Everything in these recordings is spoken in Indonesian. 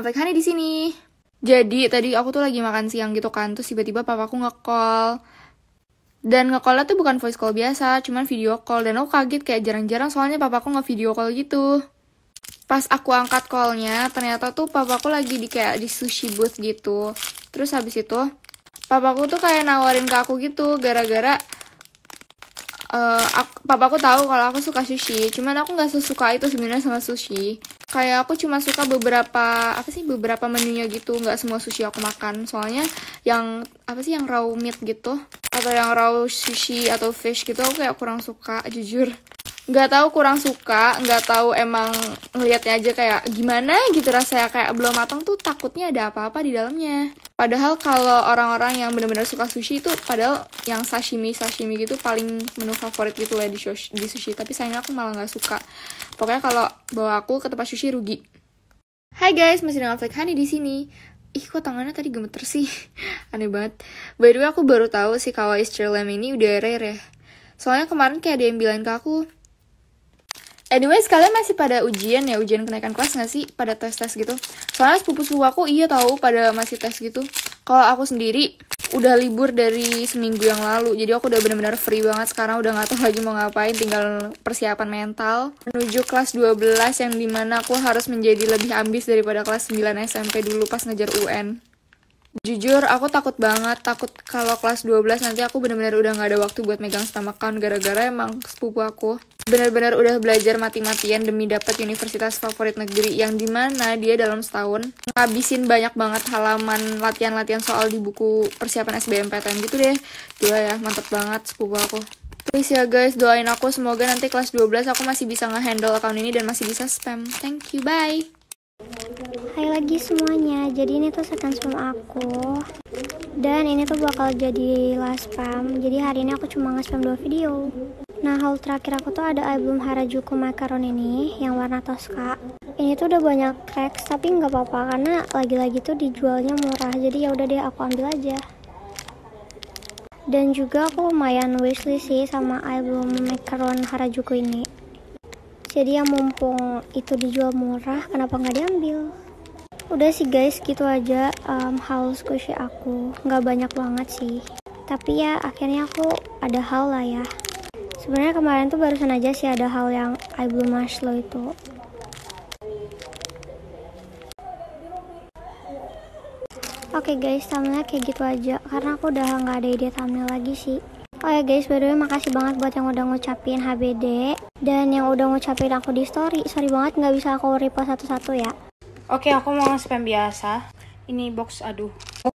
dengan Flag Honey di sini. Jadi tadi aku tuh lagi makan siang gitu kan, terus tiba-tiba papaku nge-call. Dan nge-callnya tuh bukan voice call biasa, cuman video call. Dan aku kaget kayak jarang-jarang soalnya papaku nge-video call gitu. Pas aku angkat callnya, ternyata tuh papaku lagi di sushi booth gitu. Terus habis itu, papaku tuh kayak nawarin ke aku gitu, gara-gara papaku tahu kalau aku suka sushi. Cuman aku nggak sesuka itu sebenarnya sama sushi. Kayak aku cuma suka beberapa menunya gitu, nggak semua sushi aku makan. Soalnya yang raw meat gitu, atau yang raw sushi atau fish gitu aku kayak kurang suka, jujur. Nggak tahu kurang suka, nggak tahu emang ngelihatnya aja kayak gimana gitu rasanya, kayak belum matang tuh takutnya ada apa-apa di dalamnya. Padahal kalau orang-orang yang benar-benar suka sushi itu, padahal yang sashimi gitu paling menu favorit gitu lah di sushi. Tapi sayangnya aku malah nggak suka. Pokoknya kalau bawa aku ke tempat sushi rugi. Hai guys, masih dengan Flag Honey di sini. Ih, kok tangannya tadi gemeter sih? Aneh banget. By the way, aku baru tahu si Kawaii Sterling ini udah rare ya. Soalnya kemarin kayak ada yang bilang ke aku, anyways, kalian masih pada ujian kenaikan kelas gak sih? Pada tes-tes gitu. Soalnya sepupu-sepupu aku iya tahu pada masih tes gitu. Kalau aku sendiri udah libur dari seminggu yang lalu. Jadi aku udah benar-benar free banget sekarang, udah gak tahu lagi mau ngapain, tinggal persiapan mental menuju kelas 12 yang dimana aku harus menjadi lebih ambis daripada kelas 9 SMP dulu pas ngejar UN. Jujur, aku takut kalau kelas 12 nanti aku benar-benar udah gak ada waktu buat megang stomach count, gara-gara emang sepupu aku benar-benar udah belajar mati-matian demi dapat universitas favorit negeri, yang dimana dia dalam setahun ngabisin banyak banget halaman latihan-latihan soal di buku persiapan SBMPTN gitu deh. Gila ya, mantep banget sepupu aku. Please ya guys, doain aku semoga nanti kelas 12 aku masih bisa nge-handle account ini dan masih bisa spam. Thank you, bye! Hai lagi semuanya, jadi ini tuh second spam aku. Dan ini tuh bakal jadi last spam. Jadi hari ini aku cuma nge-spam 2 video. Nah, haul terakhir aku tuh ada album Harajuku Macaron ini yang warna Tosca. Ini tuh udah banyak cracks, tapi nggak apa-apa karena lagi-lagi tuh dijualnya murah. Jadi ya udah deh, aku ambil aja. Dan juga aku lumayan wishlist sih sama album Macaron Harajuku ini. Jadi ya mumpung itu dijual murah, kenapa nggak diambil? Udah sih guys, gitu aja haul squishy aku. Nggak banyak banget sih. Tapi ya akhirnya aku ada haul lah ya. Sebenarnya kemarin tuh barusan aja sih ada haul yang I Blue Marshmallow itu. Oke guys, thumbnailnya kayak gitu aja. Karena aku udah nggak ada ide thumbnail lagi sih. Oh ya guys, by the way makasih banget buat yang udah ngucapin HBD dan yang udah ngucapin aku di story. Sorry banget nggak bisa aku repost satu-satu ya. Oke, aku mau spam biasa. Ini box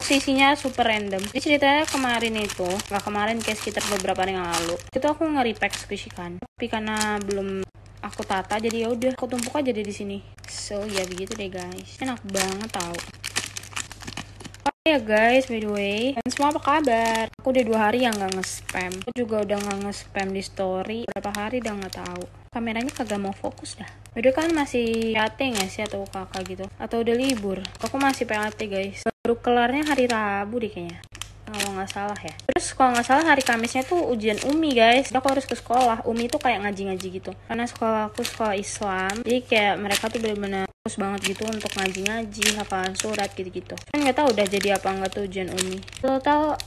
isinya super random. Ini ceritanya kemarin itu, nggak kemarin kayak sekitar beberapa hari yang lalu. Itu aku nge-repack squishy kan. Tapi karena belum aku tata, jadi ya udah aku tumpuk aja di sini. So ya begitu deh guys. Enak banget tau. Ya guys, by the way, dan semua apa kabar? Aku udah 2 hari yang nggak nge-spam. Aku juga udah nggak nge-spam di story. Berapa hari udah nggak tahu. Kameranya kagak mau fokus dah. Udah kan masih PAT nggak sih atau kakak gitu? Atau udah libur? Aku masih PAT guys. Baru kelarnya hari Rabu deh kayaknya. Kalau nggak salah ya. Terus kalau nggak salah hari Kamisnya tuh ujian UMI guys. Aku harus ke sekolah. UMI tuh kayak ngaji-ngaji gitu. Karena sekolah aku sekolah Islam. Jadi kayak mereka tuh bener-bener fokus banget gitu untuk ngaji-ngaji, hafalan surat gitu-gitu. Kan nggak tahu udah jadi apa nggak tuh ujian UMI.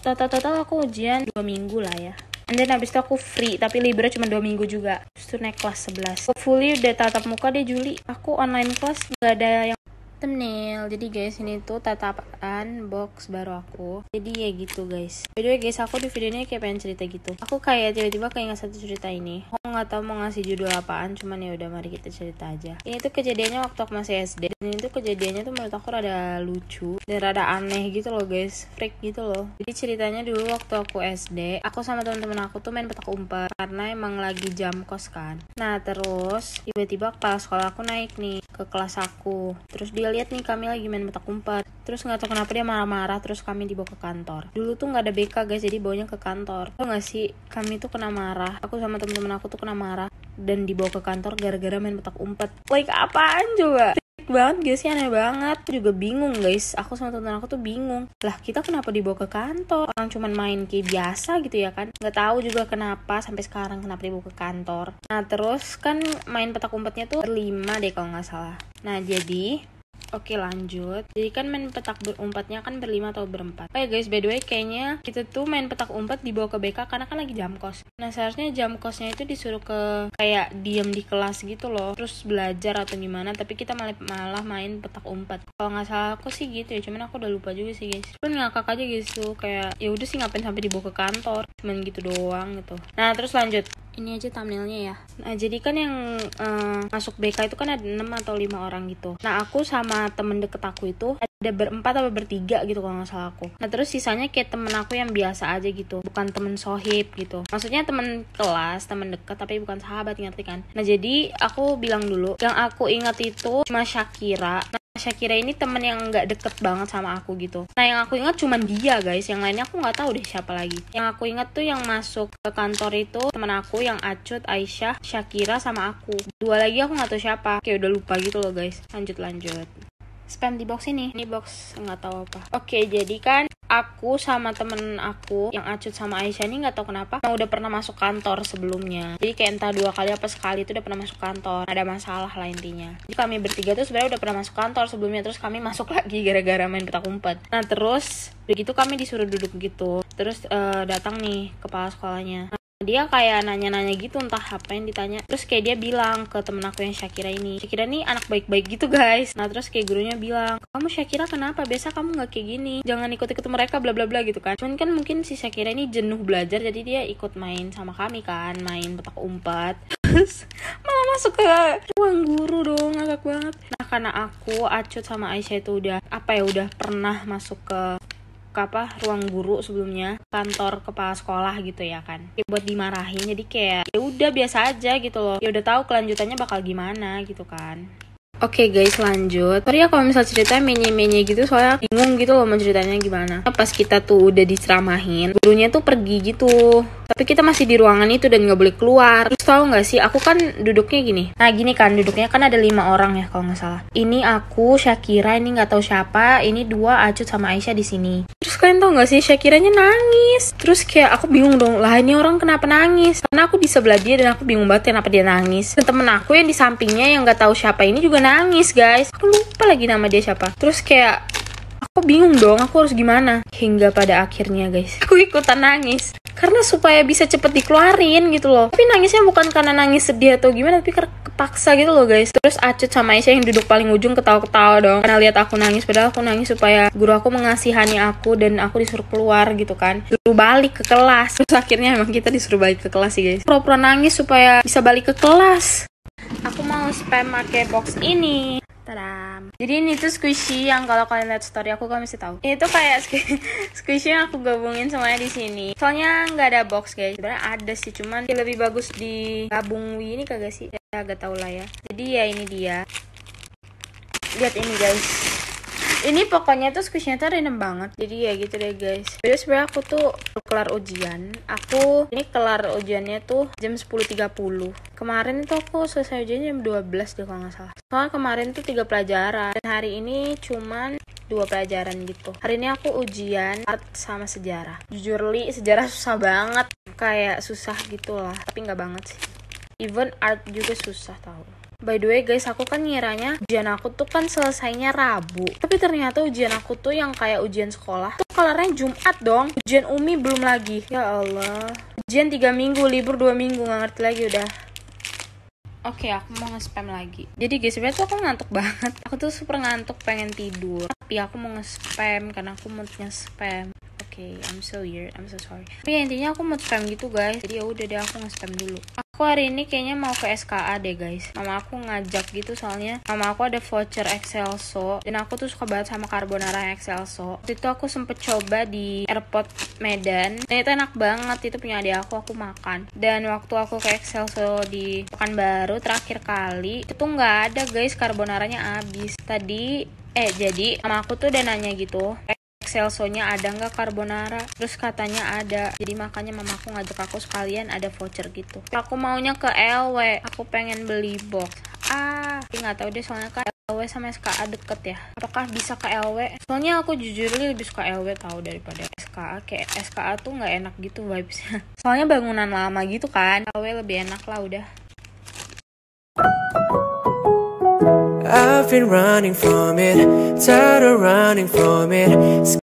Total aku ujian 2 minggu lah ya. And then habis itu aku free, tapi liburnya cuma 2 minggu juga. Terus tuh naik kelas 11. Hopefully udah tatap muka deh Juli. Aku online kelas nggak ada yang thumbnail. Jadi guys, ini tuh tatapan box baru aku. Jadi ya gitu guys. By the way guys, aku di video ini kayak pengen cerita gitu. Aku kayak tiba-tiba keinget satu cerita ini. Aku nggak tahu mau ngasih judul apaan, cuman ya udah mari kita cerita aja. Ini tuh kejadiannya waktu aku masih SD. Dan ini tuh kejadiannya tuh menurut aku rada lucu dan rada aneh gitu loh guys. Freak gitu loh. Jadi ceritanya dulu waktu aku SD, aku sama teman-teman aku tuh main petak umpet karena emang lagi jam kos kan. Nah, terus tiba-tiba kepala sekolah aku naik nih ke kelas aku. Terus dia lihat nih kami lagi main petak umpet. Terus nggak tahu kenapa dia marah-marah, terus kami dibawa ke kantor. Dulu tuh nggak ada BK guys, jadi bawanya ke kantor. Tau nggak sih, kami tuh kena marah. Aku sama temen-temen aku tuh kena marah dan dibawa ke kantor gara-gara main petak umpet. Like apaan coba? Banget guys, aneh banget. Aku juga bingung guys, aku sama temen aku tuh bingung lah, kita kenapa dibawa ke kantor? Orang cuman main kayak biasa gitu ya kan. Nggak tahu juga kenapa sampai sekarang kenapa dibawa ke kantor. Nah terus kan main petak umpetnya tuh 5 deh kalau nggak salah. Nah jadi Oke, lanjut. Jadi kan main petak umpetnya kan berlima atau berempat. Oke guys, by the way kayaknya kita tuh main petak umpet dibawa ke BK karena kan lagi jam kos. Nah seharusnya jam kosnya itu disuruh ke kayak diem di kelas gitu loh, terus belajar atau gimana, tapi kita malah main petak umpet. Kalau nggak salah aku sih gitu ya, cuman aku udah lupa juga sih guys. Cuman ngakak aja gitu, kayak ya udah sih ngapain sampai dibawa ke kantor, cuman gitu doang gitu. Nah terus lanjut. Ini aja thumbnailnya ya. Nah jadi kan yang masuk BK itu kan ada 6 atau 5 orang gitu. Nah aku sama temen deket aku itu ada berempat atau bertiga gitu kalau nggak salah aku. Nah terus sisanya kayak temen aku yang biasa aja gitu, bukan temen sohib gitu. Maksudnya temen kelas, temen deket tapi bukan sahabat, ngerti kan? Nah jadi aku bilang dulu, yang aku ingat itu cuma Shakira. Shakira ini temen yang nggak deket banget sama aku gitu. Nah yang aku ingat cuma dia guys, yang lainnya aku nggak tahu deh siapa lagi. Yang aku ingat tuh yang masuk ke kantor itu temen aku yang Acut, Aisyah, Shakira sama aku. Dua lagi aku nggak tahu siapa, kayak udah lupa gitu loh guys. Lanjut. Spam di box ini box nggak tahu apa. Oke, jadi kan aku sama temen aku yang Acut sama Aisyah ini nggak tahu kenapa udah pernah masuk kantor sebelumnya. Jadi kayak entah 2 kali apa sekali itu udah pernah masuk kantor. Ada masalah lah intinya. Jadi kami bertiga tuh sebenarnya udah pernah masuk kantor sebelumnya, terus kami masuk lagi gara-gara main petak umpet. Nah terus begitu kami disuruh duduk gitu. Terus datang nih kepala sekolahnya. Dia kayak nanya-nanya gitu, entah apa yang ditanya. Terus kayak dia bilang ke temen aku yang Shakira ini anak baik-baik gitu guys. Nah terus kayak gurunya bilang, kamu Shakira kenapa? Biasa kamu gak kayak gini, jangan ikut-ikut mereka bla bla bla gitu kan. Cuman kan mungkin si Shakira ini jenuh belajar, jadi dia ikut main sama kami kan, main petak umpet. Terus malah masuk ke ruang guru dong, agak banget. Nah karena aku, Acut sama Aisyah itu udah pernah masuk ke ruang guru sebelumnya, kantor kepala sekolah gitu ya kan, ya buat dimarahin, jadi kayak ya udah biasa aja gitu loh, ya udah tahu kelanjutannya bakal gimana gitu kan. Oke guys, lanjut. Sorry ya kalau misal ceritanya menye-menye gitu, soalnya bingung gitu loh mau ceritanya gimana. Pas kita tuh udah diceramahin, gurunya tuh pergi gitu, tapi kita masih di ruangan itu dan gak boleh keluar. Terus tau gak sih, aku kan duduknya gini. Nah gini kan, duduknya kan ada 5 orang ya kalau gak salah. Ini aku, Shakira, ini gak tahu siapa, ini 2 Acut sama Aisyah di sini. Terus kalian tau gak sih, Shakiranya nangis. Terus kayak aku bingung dong, lah ini orang kenapa nangis? Karena aku di sebelah dia dan aku bingung banget kenapa dia nangis. Dan temen aku yang di sampingnya yang gak tahu siapa ini juga nangis guys. Aku lupa lagi nama dia siapa. Terus kayak aku bingung dong, aku harus gimana. Hingga pada akhirnya guys, aku ikutan nangis. Karena supaya bisa cepet dikeluarin gitu loh. Tapi nangisnya bukan karena nangis sedih atau gimana, tapi kepaksa gitu loh guys. Terus Acut sama Aisyah yang duduk paling ujung ketawa-ketawa dong karena lihat aku nangis. Padahal aku nangis supaya guru aku mengasihani aku dan aku disuruh keluar gitu kan, disuruh balik ke kelas. Terus akhirnya emang kita disuruh balik ke kelas sih guys. Pura-pura nangis supaya bisa balik ke kelas. Aku mau spam pakai box ini. Tadam. Jadi ini tuh squishy yang kalau kalian lihat story aku kalian mesti tahu. Ini tuh kayak squishy yang aku gabungin semuanya di sini. Soalnya nggak ada box guys. Sebenarnya ada sih, cuman lebih bagus digabung ini kagak sih? Ya agak tau lah ya. Jadi ya ini dia. Lihat ini guys. Ini pokoknya tuh squishy-nya tuh random banget. Jadi ya gitu deh guys. Jadi sebenarnya aku tuh kelar ujian. Ini kelar ujiannya tuh jam 10.30. Kemarin itu aku selesai ujiannya jam 12 deh kalau nggak salah. Soalnya kemarin tuh 3 pelajaran. Dan hari ini cuman 2 pelajaran gitu. Hari ini aku ujian art sama sejarah. Jujur li, sejarah susah banget. Kayak susah gitu lah. Tapi nggak banget sih. Even art juga susah tau. By the way guys, aku kan ngiranya ujian aku tuh kan selesainya Rabu. Tapi ternyata ujian aku tuh yang kayak ujian sekolah tuh kelarnya Jumat dong. Ujian Umi belum lagi. Ya Allah. Ujian 3 minggu, libur 2 minggu, gak ngerti lagi udah. Oke, aku mau nge-spam lagi. Jadi guys, sebenarnya tuh aku ngantuk banget. Aku tuh super ngantuk, pengen tidur. Tapi aku mau nge-spam karena aku mau nge-spam. Oke, I'm so weird, I'm so sorry. Tapi ya, intinya aku mau spam gitu guys. Jadi ya udah deh, aku nge-spam dulu. Aku hari ini kayaknya mau ke SKA deh guys. Mama aku ngajak gitu soalnya mama aku ada voucher Excelso dan aku tuh suka banget sama carbonara Excelso. Waktu itu aku sempet coba di airport Medan dan itu enak banget, itu punya adik aku makan. Dan waktu aku ke Excelso di Pekanbaru terakhir kali itu tuh nggak ada guys, carbonaranya habis. Jadi mama aku tuh udah nanya gitu, Excelso-nya ada nggak carbonara? Terus katanya ada. Jadi makanya mamaku ngajak aku sekalian ada voucher gitu. Aku maunya ke LW. Aku pengen beli box. Tapi nggak tahu deh soalnya kan LW sama SKA deket ya. Apakah bisa ke LW? Soalnya aku jujur lebih suka LW tahu daripada SKA. Kayak SKA tuh nggak enak gitu vibesnya. Soalnya bangunan lama gitu kan. LW lebih enak lah udah. I've been running from it, tired of running from it.